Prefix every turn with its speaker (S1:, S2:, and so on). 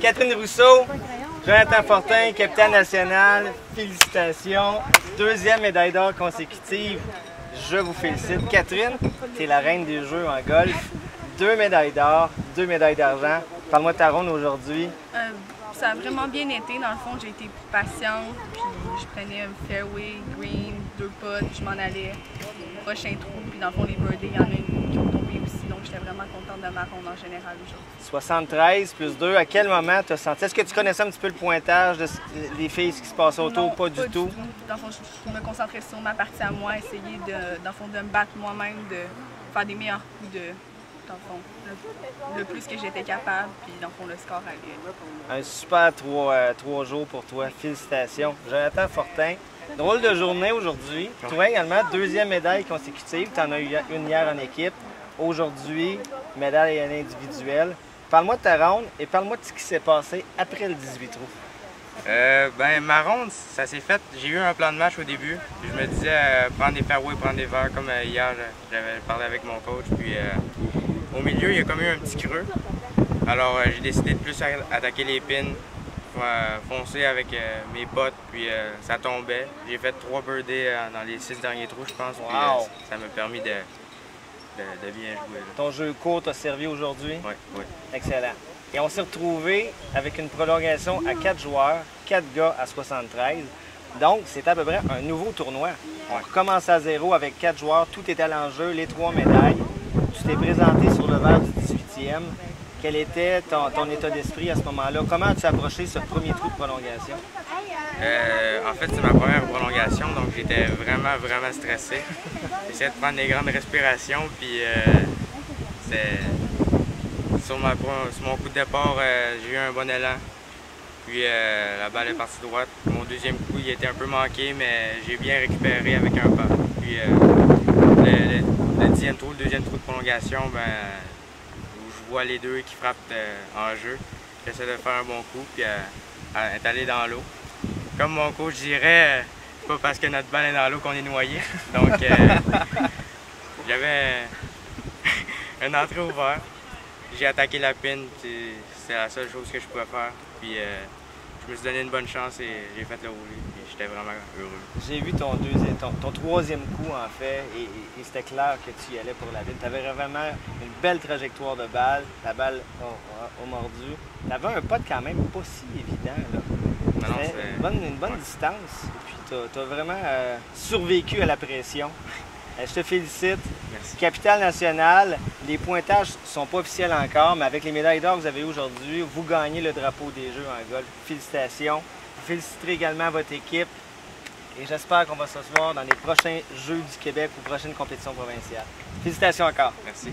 S1: Catherine Rousseau, Jonathan Fortin, capitaine national, félicitations. Deuxième médaille d'or consécutive, je vous félicite. Catherine, tu es la reine des Jeux en golf. 2 médailles d'or, 2 médailles d'argent. Parle-moi de ta ronde aujourd'hui.
S2: Ça a vraiment bien été. Dans le fond, j'ai été patiente, puis je prenais un fairway, green, 2 putts, je m'en allais. Prochain trou, puis dans le fond, les birdies, il y en a une qui ont tombé aussi, donc j'étais vraiment contente de ma ronde en général aujourd'hui.
S1: 73 plus 2, à quel moment tu as senti? Est-ce que tu connaissais un petit peu le pointage des filles, ce qui se passait autour?
S2: Non,
S1: pas du tout.
S2: Dans le fond, je me concentrais sur ma partie à moi, essayer dans le fond, de me battre moi-même, de faire des meilleurs coups dans le fond, le plus que j'étais capable, puis dans le fond, le score allait.
S1: Un super 3 jours pour toi. Félicitations. Jonathan Fortin, drôle de journée aujourd'hui. Toi également, 2e médaille consécutive. Tu en as eu une hier en équipe. Aujourd'hui, médaille individuelle. Parle-moi de ta ronde et parle-moi de ce qui s'est passé après le 18 trous.
S3: Ma ronde, ça s'est fait. J'ai eu un plan de match au début. Puis je me disais prendre des fairways, prendre des verts, comme hier, j'avais parlé avec mon coach. Puis au milieu, il y a comme eu un petit creux. Alors j'ai décidé de plus attaquer les pins, foncer avec mes potes, puis ça tombait. J'ai fait 3 birdies dans les 6 derniers trous, je pense.
S1: Wow.
S3: Puis ça m'a permis de bien jouer. Là.
S1: Ton jeu court t'a servi aujourd'hui?
S3: Oui, oui.
S1: Excellent. Et on s'est retrouvés avec une prolongation à 4 joueurs, 4 gars à 73. Donc, c'est à peu près un nouveau tournoi. On recommence à 0 avec 4 joueurs, tout est à l'enjeu, les 3 médailles. Tu t'es présenté sur le verre du 18e. Quel était ton état d'esprit à ce moment-là? Comment as-tu approché ce premier trou de prolongation?
S3: En fait, c'est ma première prolongation, donc j'étais vraiment stressé. J'essayais de prendre des grandes respirations, puis sur mon coup de départ, j'ai eu un bon élan. Puis la balle est partie droite. Mon deuxième coup, il était un peu manqué, mais j'ai bien récupéré avec un pas. Puis le 10e trou, le deuxième trou de prolongation, où je vois les deux qui frappent en jeu. J'essaie de faire un bon coup, puis est allé dans l'eau. Comme mon coach dirait, c'est pas parce que notre balle est dans l'eau qu'on est noyé. Donc j'avais une entrée ouverte. J'ai attaqué la pin, c'est la seule chose que je pouvais faire. Puis je me suis donné une bonne chance et j'ai fait le rouler. Puis j'étais vraiment heureux.
S1: J'ai vu ton 3e coup en fait et c'était clair que tu y allais pour la ville. Tu avais vraiment une belle trajectoire de balle. La balle a mordu. Tu avais un putt quand même pas si évident. C'était une bonne distance. Et puis tu as vraiment survécu à la pression. Je te félicite.
S3: Merci.
S1: Capitale nationale, les pointages ne sont pas officiels encore, mais avec les médailles d'or que vous avez aujourd'hui, vous gagnez le drapeau des Jeux en golf. Félicitations. Vous féliciterez également votre équipe et j'espère qu'on va se voir dans les prochains Jeux du Québec ou prochaines compétitions provinciales. Félicitations encore.
S3: Merci.